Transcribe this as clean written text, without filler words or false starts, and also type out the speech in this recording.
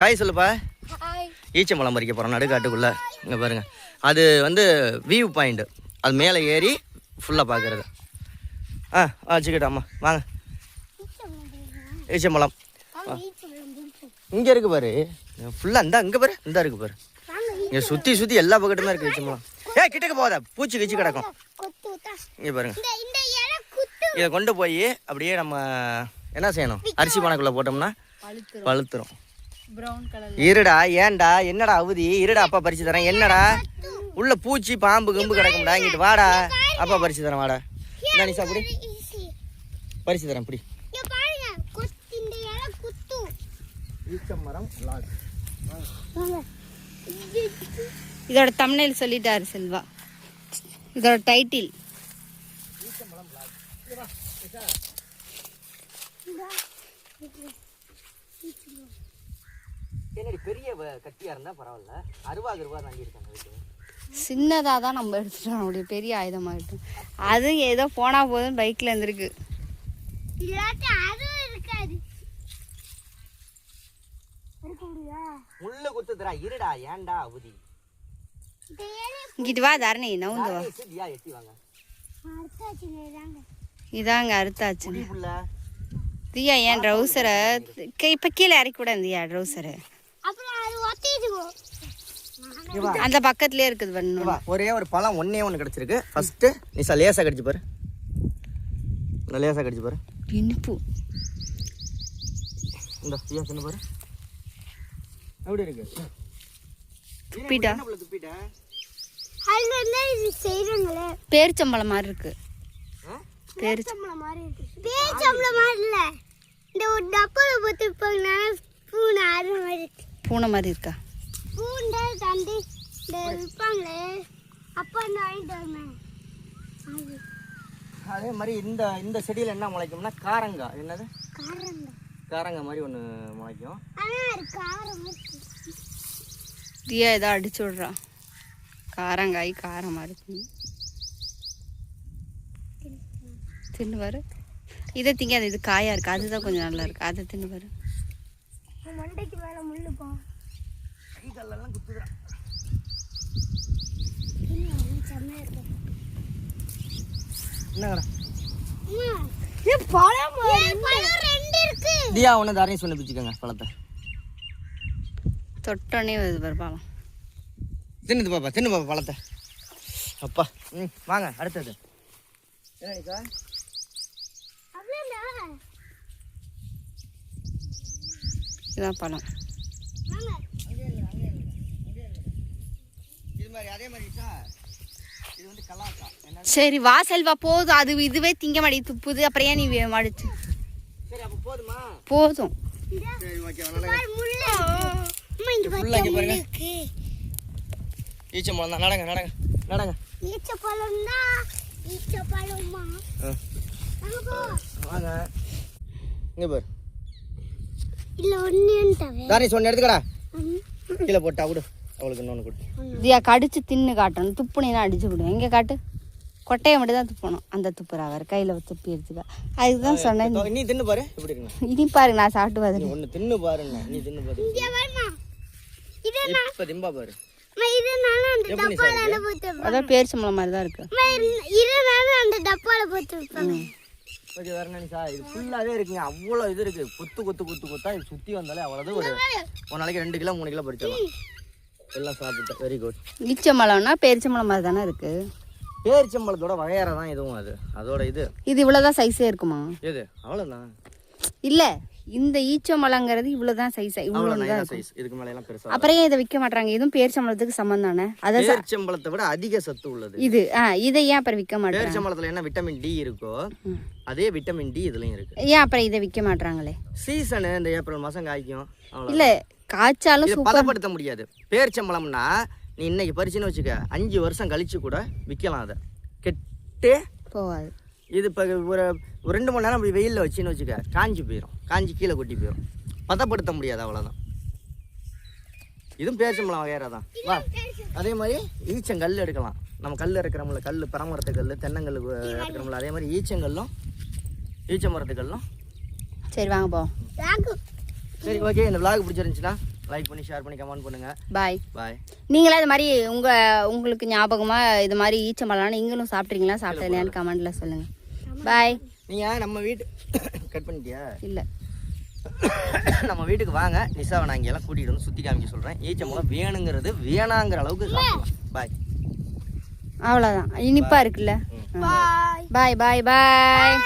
Hi சொல்லுப்பா. ஈச்சம்பழம் பறிக்க போகிறோம் நடுக்காட்டுக்குள்ளே. இங்கே பாருங்கள், அது வந்து வியூ பாயிண்ட்டு. அது மேலே ஏறி ஃபுல்லாக பார்க்குறது. வச்சுக்கிட்டாம்மா வாங்க. ஈச்சம்பழம் இங்கே இருக்குது பாரு, ஃபுல்லாக இந்த இங்கே பாரு, இந்த இருக்குது பாரு. இங்கே சுற்றி சுற்றி எல்லா பக்கத்துமே இருக்குது ஈச்சம்பழம். கிட்டக்க போகாத, பூச்சி கிச்சு கிடக்கும். இங்கே பாருங்க, இதை கொண்டு போய் அப்படியே நம்ம என்ன செய்யணும், அரிசி பானைக்குள்ளே போட்டோம்னா பழுத்துரும். இருடா, ஏன்டா என்னடா அவதி, இருடா அப்பா பறிச்சு தரேன். என்னடா உள்ள பூச்சி பாம்பு கம்பு கிடக்கும்டா, இங்கிட்டு வாடா, அப்பா பறிச்சு தரேன் வாடா. என்ன நிஷா அப்படி பறிச்சு தரேன் இப்படி. இதோட தம்ப்நெயில் சொல்லிட்டாரு செல்வா, இதோட டைட்டில். பெரிய கட்டியா இருந்தா பரவாயில்ல, அருவா தாண்டி இருக்காங்க. சின்னதாக தான் நம்ம எடுத்துட்டு வர முடியும், பெரிய ஆயுதமாகிட்டு. அது ஏதோ போனா போதும் பைக்ல இருந்திருக்கு. முள்ளு குத்துதுடா, இருடா ஏன்டா அவதி. இங்கிட்டு வா தரணி, நவுந்து வா. இதாங்க அறுத்தாச்சு. தியா ஏன் ட்ரௌசரை இப்போ கீழே இறக்கி கூட இருந்தியா ட்ரௌசரை? அந்த பக்கத்துலயே இருக்குது பண்ணு. ஒரே ஒரு பழம் ஒன்னே ஒன்று கிடைச்சிருக்கு. ஃபர்ஸ்ட் நிஷா லேசா கடிச்சு பாரு, இந்த லேசா கடிச்சு பாரு. இனிப்பு இந்த தியா தின்னு பாரு, எப்படி இருக்கு? துப்பிட்டா துப்பிட்டா பேரிச்சம்பழம் மாதிரி இருக்கு. பேரிச்சம்பழம் மாதிரி இருக்கு. பேரிச்சம்பழம் மாதிரி இல்ல, இந்த ஒரு டப்பால போட்டு பூனை அது மாதிரி இருக்கு. பூனை மாதிரி இருக்கா? பூண்டை தண்டி இந்த விற்பாங்களே, அப்பா வாங்கிட்டு வரேன். அதே மாதிரி இந்த இந்த செடியில் என்ன முளைக்கும்னா காரங்காய். என்னது காரங்காய் மாதிரி ஒன்று முளைக்கும். தியா ஏதோ அடிச்சு விட்றான். காரங்காய் காரமாக இருக்கு, தின்னு பாரு. இதை திங்காது, இது காயா இருக்கு, அதுதான் கொஞ்சம் நல்லா இருக்கு, அதை தின்னு பாரு. மண்டைக்கு மேல முள்ளுப்பா, கை காலெல்லாம் குத்துதுடா. என்னங்கடா தியா ஒன்று தாரையும் சொன்ன பிச்சுக்கோங்க பழத்தை. தொட்டோன்னே வருது பாரு பழம். தின்னு பாப்பா, தின்னு பாப்பா பழத்தை. அப்பா வாங்க அடுத்தது. என்னக்கா இதான் பழம். சரி வா செல்வா, போதும். அது இதுவே திங்க மாடி துப்புது, அப்புறம் ஏன் நீ மடிச்சு? போதும். ஈச்சம்பழம் தான். நடங்க நடங்க நடங்க. வாங்க இங்க பாரு. தாரி சொன்ன எடுத்துக்கடா, கீழே போட்டா விடு, அவளுக்கு இன்னொன்று கொடு. தியா கடிச்சு தின்னு காட்டணும், துப்புனா அடிச்சு விடுவேன். எங்கே காட்டு, கொட்டையை மட்டும் தான் துப்பணும். அந்த துப்புரா அவர் கையில் துப்பி எடுத்துக்க. அதுதான் சொன்னேன். நீ தின்னு பாரு எப்படி இருக்கு. இனி பாரு, நான் சாப்பிட்டு பாரு. ஒன்று தின்னு பாரு, நீ தின்னு பாரு. இப்போ திம்பா பாரு. அதான் பேரிச்சம்பழம் மாதிரி தான் இருக்கு. கொஞ்சம் வேற நினைச்சா இது ஃபுல்லாகவே இருக்குங்க, அவ்வளோ இது இருக்கு. கொத்து கொத்து கொத்து கொத்தா இது சுற்றி வந்தாலே அவ்வளோது. ஒரு நாளைக்கு 2 கிலோ 3 கிலோ பறிச்சலாம். எல்லாம் சாப்பிட்டேன். Very good. ஈச்சம்பழம்னா பேரிச்சம்பழம் மாதிரி தானே இருக்கு. பேரிச்சம்பழத்தோட வகையற தான் இதுவும். அதோட இது இவ்வளோதான் சைஸே இருக்குமா? எது அவ்வளோதான் இல்லை, இந்த ஈச்சம்பழங்கிறது இவ்வளோதான் சைஸ், இவ்வளோதான் சைஸ். இதுக்கு மேலே எல்லாம் பெருசா. அப்புறம் ஏன் இதை விற்க மாட்டாங்க? இதுவும் பேரிச்சம்பழத்துக்கு சமம் தானே? அதான் பேரிச்சம்பழத்தை விட அதிக சத்து உள்ளது இது. இதை ஏன் அப்புறம் விற்க மாட்டாங்க? பேரிச்சம்பழத்துல என்ன விட்டமின் டி இருக்கோ அதே விட்டமின் டி இதுலயும் இருக்கு. ஏன் அப்புறம் இதை விற்க மாட்டாங்களே? சீசனு இந்த ஏப்ரல் மாசம் காய்க்கும். இல்ல காய்ச்சாலும் பதப்படுத்த முடியாது. பேரிச்சம்பழம்னா நீ இன்னைக்கு பறிச்சுன்னு வச்சுக்க, 5 வருஷம் கழிச்சு கூட விற்கலாம். அதை கெட்டே போகாது. இது இப்போ ஒரு 2 மணி நேரம் அப்படி வெயிலில் வச்சுன்னு வச்சுக்க, காஞ்சி போயிடும். காஞ்சி கீழே கொட்டி போயிடும். பதப்படுத்த முடியாது, அவ்வளோதான். இதுவும் பேரிச்சம்பழம் வகையற தான். வா, அதே மாதிரி ஈச்சங்கல் எடுக்கலாம். நம்ம கல் இருக்கிறோம்ல, கல் பரமரத்து கல், தென்னங்கல் இருக்கிறோம்ல, அதே மாதிரி ஈச்சங்கல்லும் ஈச்ச மரத்துக்கல்லும். சரி வாங்க போ. சரி ஓகே, இந்த விளாக் பிடிச்சிருந்துச்சுன்னா லைக் பண்ணி ஷேர் பண்ணி கமெண்ட் பண்ணுங்க. பாய். பாய். நீங்களே இது மாதிரி உங்களுக்கு ஞாபகமா இது மாதிரி ஈச்சம்பழம் நீங்களும் சாப்பிட்றீங்களா சாப்பிட்டேன்னு கமெண்ட்ல சொல்லுங்க. பாய். நீங்க நம்ம வீட்டு கட் பண்ணிட்டியா? இல்ல நம்ம வீட்டுக்கு வாங்க, நிஷாவை நான் இங்கெல்லாம் கூட்டிகிட்டு வந்து சுற்றி காமிக்க சொல்கிறேன். ஈச்சம்பழம் வேணுங்கிறது வேணாங்கிற அளவுக்கு சாப்பிடலாம். பாய். அவ்வளோதான். இனிப்பா இருக்குல்ல. பாய் பாய் பாய்.